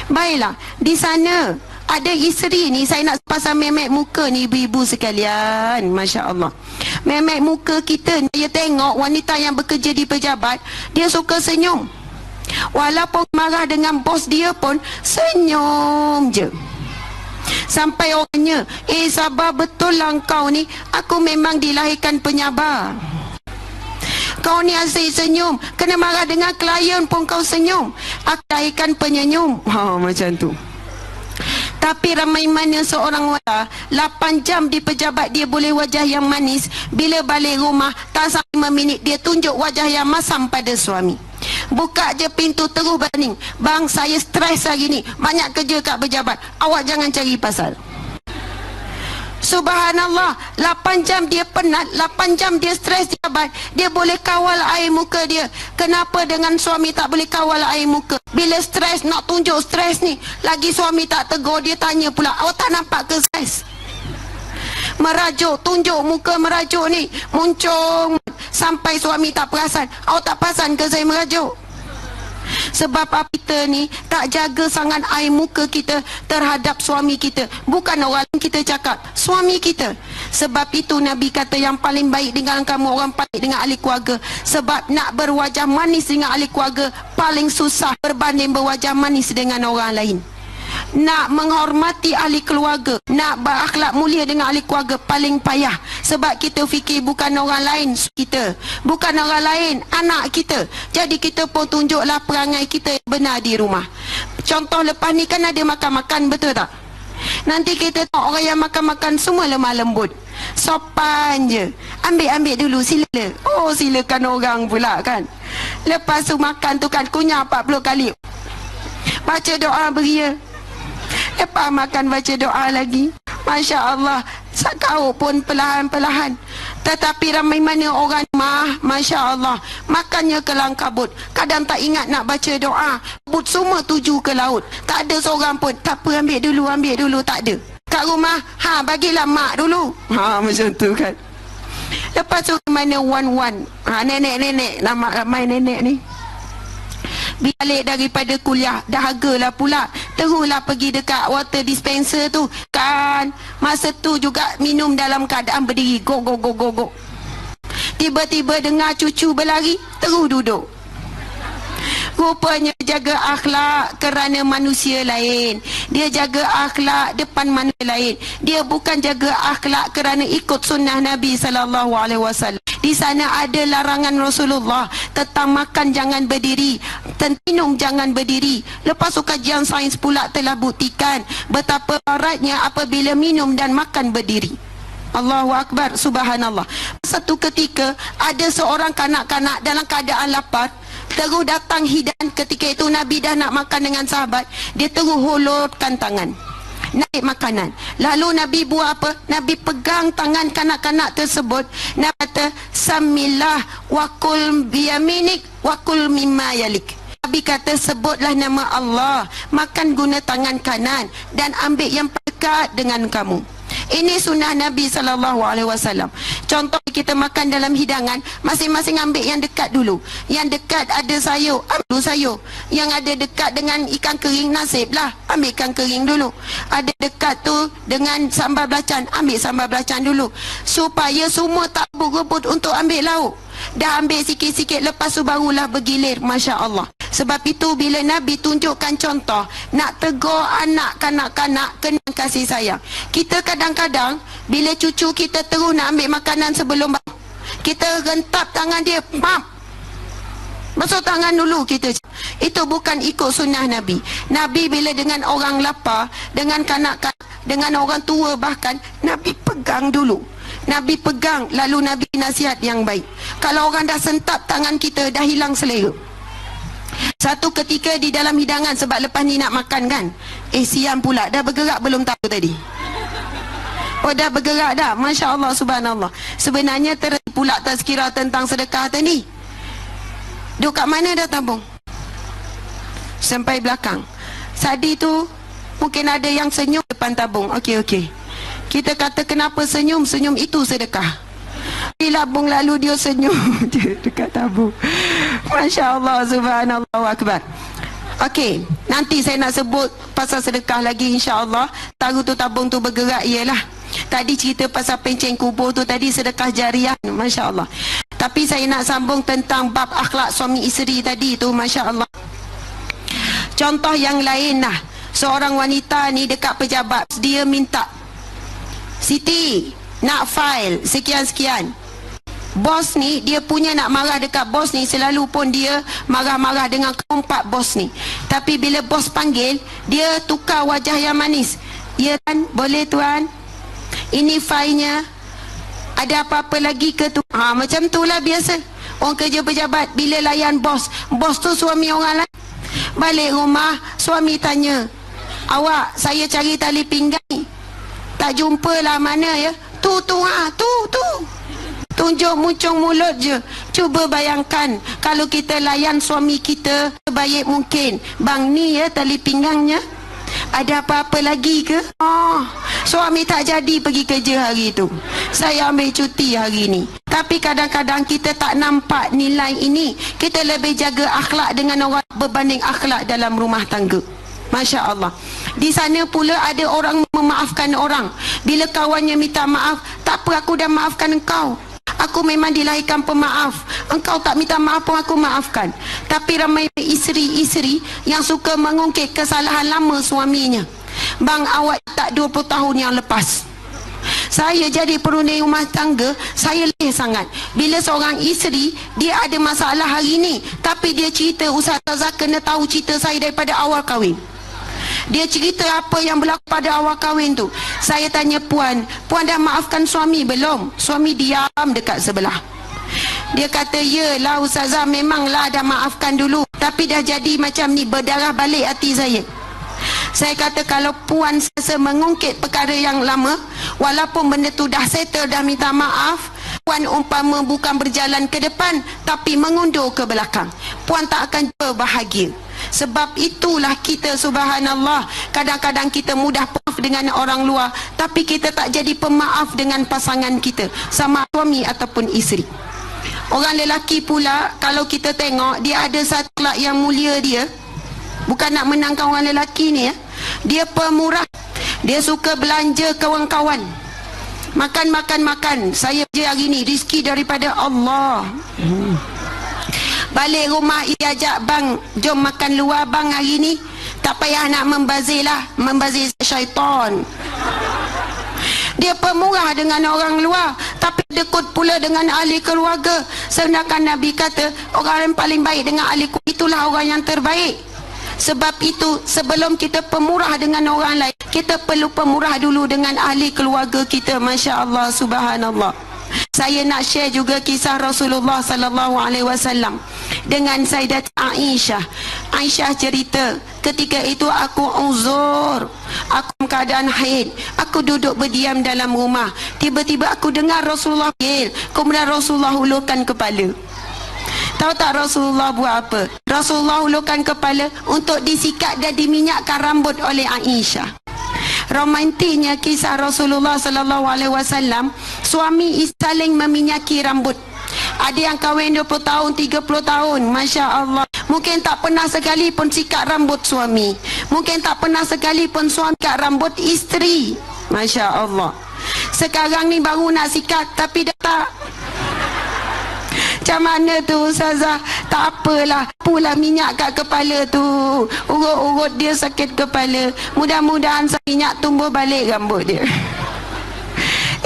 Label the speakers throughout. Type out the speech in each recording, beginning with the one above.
Speaker 1: Baiklah, di sana ada isteri ni, saya nak pasal memek muka ni ibu-ibu sekalian. Masya Allah, memek muka kita ni, dia tengok wanita yang bekerja di pejabat, dia suka senyum. Walaupun marah dengan bos dia pun senyum je. Sampai orangnya, sabar betul lah kau ni, aku memang dilahirkan penyabar. Kau ni asyik senyum, kena marah dengan klien pun kau senyum. Aku dilahirkan penyenyum. Macam tu. Tapi ramai mana seorang wanita 8 jam di pejabat dia boleh wajah yang manis, bila balik rumah tak sampai 5 minit dia tunjuk wajah yang masam pada suami. Buka je pintu terus baning, bang saya stres hari ni, banyak kerja kat pejabat, awak jangan cari pasal. Subhanallah, 8 jam dia penat, 8 jam dia stres di pejabat, dia boleh kawal air muka dia. Kenapa dengan suami tak boleh kawal air muka? Bila stres, nak tunjuk stres ni, lagi suami tak tegur, dia tanya pula, awak tak nampak ke stres? Merajuk, tunjuk muka merajuk ni, muncung sampai suami tak perasan. Awak tak perasan ke saya merajuk? Sebab apa kita ni tak jaga sangat air muka kita terhadap suami kita. Bukan orang lain kita cakap, suami kita. Sebab itu Nabi kata yang paling baik dengan kamu orang baik dengan ahli keluarga. Sebab nak berwajah manis dengan ahli keluarga paling susah berbanding berwajah manis dengan orang lain. Nak menghormati ahli keluarga, nak berakhlak mulia dengan ahli keluarga paling payah. Sebab kita fikir bukan orang lain kita, bukan orang lain anak kita. Jadi kita pun tunjuklah perangai kita yang benar di rumah. Contoh lepas ni kan ada makan-makan, betul tak? Nanti kita tahu orang yang makan-makan semua lemah lembut, sopan je. Ambil dulu, sila. Oh, silakan orang pula kan. Lepas tu makan tu kan kunyah 40 kali, baca doa beria. Lepas makan baca doa lagi. Masya Allah, sakau pun perlahan-perlahan. Tetapi ramai mana orang Masya Allah, makannya kelang kabut. Kadang tak ingat nak baca doa, but semua tuju ke laut. Tak ada seorang pun, tak apa ambil dulu, tak ada. Kat rumah, bagilah mak dulu. Macam tu kan. Lepas tu mana wan-wan, nenek-nenek, nama ramai nenek ni. Balik daripada kuliah, dahagalah pula, teruslah pergi dekat water dispenser tu kan. Masa tu juga minum dalam keadaan berdiri, go. Tiba-tiba dengar cucu berlari, terus duduk. Rupanya jaga akhlak kerana manusia lain. Dia jaga akhlak depan manusia lain. Dia bukan jaga akhlak kerana ikut sunnah Nabi SAW. Di sana ada larangan Rasulullah tentang makan jangan berdiri, minum jangan berdiri. Lepas tu kajian sains pula telah buktikan betapa baratnya apabila minum dan makan berdiri. Allahu Akbar, subhanallah. Satu ketika ada seorang kanak-kanak dalam keadaan lapar, terus datang hidan. Ketika itu Nabi dah nak makan dengan sahabat, dia terus hulurkan tangan, naik makanan. Lalu Nabi buat apa? Nabi pegang tangan kanak-kanak tersebut. Nabi kata, Samillah wakul biyaminik wakul mimma yalik. Nabi kata, sebutlah nama Allah, makan guna tangan kanan dan ambil yang dekat dengan kamu. Ini sunnah Nabi SAW. Contoh kita makan dalam hidangan, masing-masing ambil yang dekat dulu. Yang dekat ada sayur, ambil sayur. Yang ada dekat dengan ikan kering, nasiblah, ambil ikan kering dulu. Ada dekat tu dengan sambal belacan, ambil sambal belacan dulu. Supaya semua tak berebut untuk ambil lauk. Dah ambil sikit-sikit, lepas tu barulah bergilir. Masya Allah. Sebab itu bila Nabi tunjukkan contoh, nak tegur anak kanak-kanak, kena kasih sayang. Kita kadang-kadang bila cucu kita terus nak ambil makanan sebelum kita rentap tangan dia, basuh tangan dulu kita. Itu bukan ikut sunnah Nabi. Nabi bila dengan orang lapar, dengan kanak-kanak, dengan orang tua bahkan, Nabi pegang dulu. Nabi pegang, lalu Nabi nasihat yang baik. Kalau orang dah sentap tangan kita, dah hilang selera. Satu ketika di dalam hidangan, sebab lepas ni nak makan kan, siang pula, dah bergerak belum tahu tadi? Oh, dah bergerak dah. Masya Allah, subhanallah. Sebenarnya terjadi pula tazkirah tentang sedekah tadi. Duk kat mana dah tabung? Sampai belakang. Sadi tu mungkin ada yang senyum depan tabung. Okey. Kita kata kenapa senyum? Senyum itu sedekah. Di labung lalu dia senyum je dekat tabung. Masya Allah, subhanallah akbar. Okey, nanti saya nak sebut pasal sedekah lagi insya-Allah. Tahu tu tabung tu bergerak ialah. Tadi cerita pasal pencen kubur tu tadi sedekah jariah, masya-Allah. Tapi saya nak sambung tentang bab akhlak suami isteri tadi tu, masya-Allah. Contoh yang lain lah. Seorang wanita ni dekat pejabat, dia minta, Siti nak file sekian-sekian. Bos ni dia punya nak marah dekat bos ni, selalu pun dia marah-marah dengan keempat bos ni. Tapi bila bos panggil, dia tukar wajah yang manis. Ya kan, boleh tuan, ini filenya, ada apa-apa lagi ke tu? Macam tu lah biasa orang kerja pejabat. Bila layan bos, bos tu suami orang lain. Balik rumah, suami tanya, awak, saya cari tali pinggang ni, tak jumpa lah, mana ya? Tu tunjuk muncung mulut je. Cuba bayangkan kalau kita layan suami kita sebaik mungkin. Bang, ni ya tali pinggangnya, ada apa-apa lagi ke? Suami tak jadi pergi kerja hari tu, saya ambil cuti hari ni. Tapi kadang-kadang kita tak nampak nilai ini. Kita lebih jaga akhlak dengan orang berbanding akhlak dalam rumah tangga. Masya Allah. Di sana pula ada orang memaafkan orang. Bila kawannya minta maaf, tak apa, aku dah maafkan engkau, aku memang dilahirkan pemaaf, engkau tak minta maaf pun aku maafkan. Tapi ramai isteri-isteri yang suka mengungkit kesalahan lama suaminya. Bang, awak tak 20 tahun yang lepas, saya jadi perundi rumah tangga, saya letih sangat. Bila seorang isteri, dia ada masalah hari ni, tapi dia cerita, Ustaz Azhar kena tahu cerita saya daripada awal kahwin. Dia cerita apa yang berlaku pada awal kahwin tu. Saya tanya, puan dah maafkan suami belum? Suami diam dekat sebelah. Dia kata, yelah Ustazah, memanglah dah maafkan dulu, tapi dah jadi macam ni, berdarah balik hati saya. Saya kata, kalau puan sesa mengungkit perkara yang lama, walaupun benda tu dah settle, dah minta maaf, puan umpama bukan berjalan ke depan, tapi mengundur ke belakang, puan tak akan bahagia. Sebab itulah kita, subhanallah, kadang-kadang kita mudah maaf dengan orang luar, tapi kita tak jadi pemaaf dengan pasangan kita, sama suami ataupun isteri. Orang lelaki pula, kalau kita tengok, dia ada satu akhlak yang mulia dia. Bukan nak menangkan orang lelaki ni ya. Dia pemurah. Dia suka belanja kawan-kawan. Makan. Saya je hari ni, rezeki daripada Allah. Balik rumah, dia ajak, bang, jom makan luar bang hari ni. Tak payah nak membazir lah, membazir syaitan. Dia pemurah dengan orang luar, tapi dekut pula dengan ahli keluarga. Sedangkan Nabi kata, orang yang paling baik dengan ahli keluarga, itulah orang yang terbaik. Sebab itu, sebelum kita pemurah dengan orang lain, kita perlu pemurah dulu dengan ahli keluarga kita. Masya Allah, subhanallah. Saya nak share juga kisah Rasulullah sallallahu alaihi wasallam dengan Sayyidat Aisyah. Aisyah cerita, ketika itu aku uzur, aku keadaan haid, aku duduk berdiam dalam rumah. Tiba-tiba aku dengar Rasulullah panggil, kemudian Rasulullah hulurkan kepala. Tahu tak Rasulullah buat apa? Rasulullah hulurkan kepala untuk disikat dan diminyakkan rambut oleh Aisyah. Romantiknya kisah Rasulullah sallallahu alaihi wasallam, suami saling meminyaki rambut. Ada yang kahwin 20 tahun, 30 tahun, Masya Allah. Mungkin tak pernah sekali pun sikat rambut suami. Mungkin tak pernah sekali pun suami sikat rambut isteri. Masya Allah. Sekarang ni baru nak sikat, tapi dah tak. Macam mana tu Ustazah? Tak apalah, pula minyak kat kepala tu, urut-urut dia sakit kepala, mudah-mudahan minyak tumbuh balik rambut dia.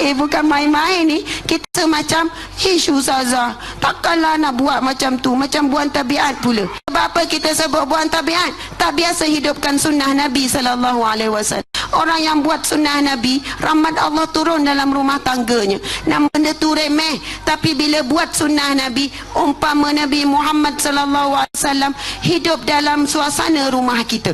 Speaker 1: Bukan main-main ni. Kita macam, Ustazah, takkanlah nak buat macam tu, macam buang tabiat pula. Sebab apa kita sebut buang tabiat? Tak biasa hidupkan sunnah Nabi sallallahu alaihi wasallam. Orang yang buat sunnah Nabi, rahmat Allah turun dalam rumah tangganya. Nama benda tu remeh, tapi bila buat sunnah Nabi, umpama Nabi Muhammad sallallahu alaihi wasallam hidup dalam suasana rumah kita.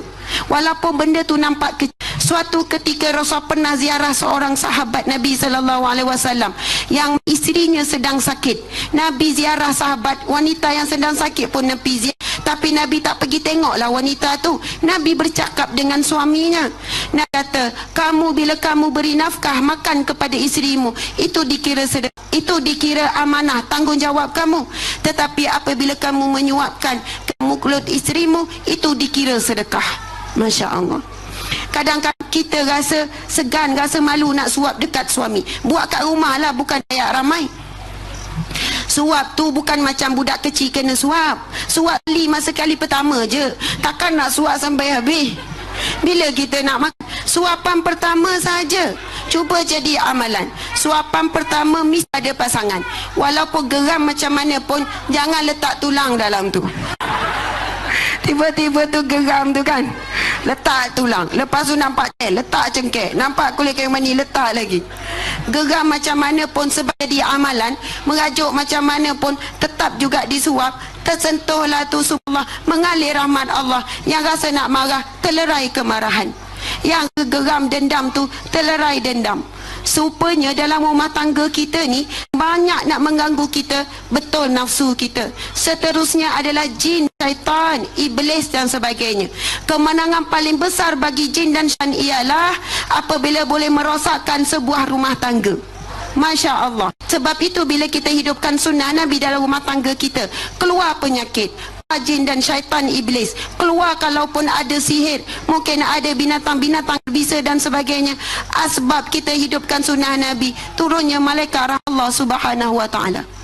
Speaker 1: Walaupun benda tu nampak kecil. Suatu ketika Rasul pernah ziarah seorang sahabat Nabi sallallahu alaihi wasallam yang isterinya sedang sakit. Nabi ziarah sahabat wanita yang sedang sakit pun Nabi ziarah, tapi Nabi tak pergi tengoklah wanita tu. Nabi bercakap dengan suaminya. Nabi kata, kamu bila kamu beri nafkah makan kepada isterimu, itu dikira sedekah. itu dikira amanah, tanggungjawab kamu. Tetapi apabila kamu menyuapkan ke mulut isterimu, itu dikira sedekah. Masya Allah. Kadang-kadang kita rasa segan, rasa malu nak suap dekat suami. Buat kat rumah lah, bukan ayat ramai. Suap tu bukan macam budak kecil kena suap. Suap beli masa kali pertama je. Takkan nak suap sampai habis. Bila kita nak makan, suapan pertama saja. Cuba jadi amalan. Suapan pertama mesti ada pasangan. Walaupun geram macam mana pun, jangan letak tulang dalam tu. Tiba-tiba tu geram tu kan, letak tulang. Lepas tu nampak letak cengkeh. Nampak kulit kayu mani, letak lagi. Geram macam mana pun sebab jadi amalan. Merajuk macam mana pun, tetap juga disuap. Tersentuhlah tu subhanallah, mengalir rahmat Allah. Yang rasa nak marah, terlerai kemarahan. Yang geram dendam tu, terlerai dendam. Supaya dalam rumah tangga kita ni banyak nak mengganggu kita, betul nafsu kita. Seterusnya adalah jin, syaitan, iblis dan sebagainya. Kemenangan paling besar bagi jin dan syaitan ialah apabila boleh merosakkan sebuah rumah tangga. Masya Allah. Sebab itu bila kita hidupkan sunnah Nabi dalam rumah tangga kita, keluar penyakit, jin dan syaitan iblis keluar. Kalaupun ada sihir, mungkin ada binatang-binatang berbisa dan sebagainya, asbab kita hidupkan sunnah Nabi, turunnya malaikat Allah Subhanahu wa ta'ala.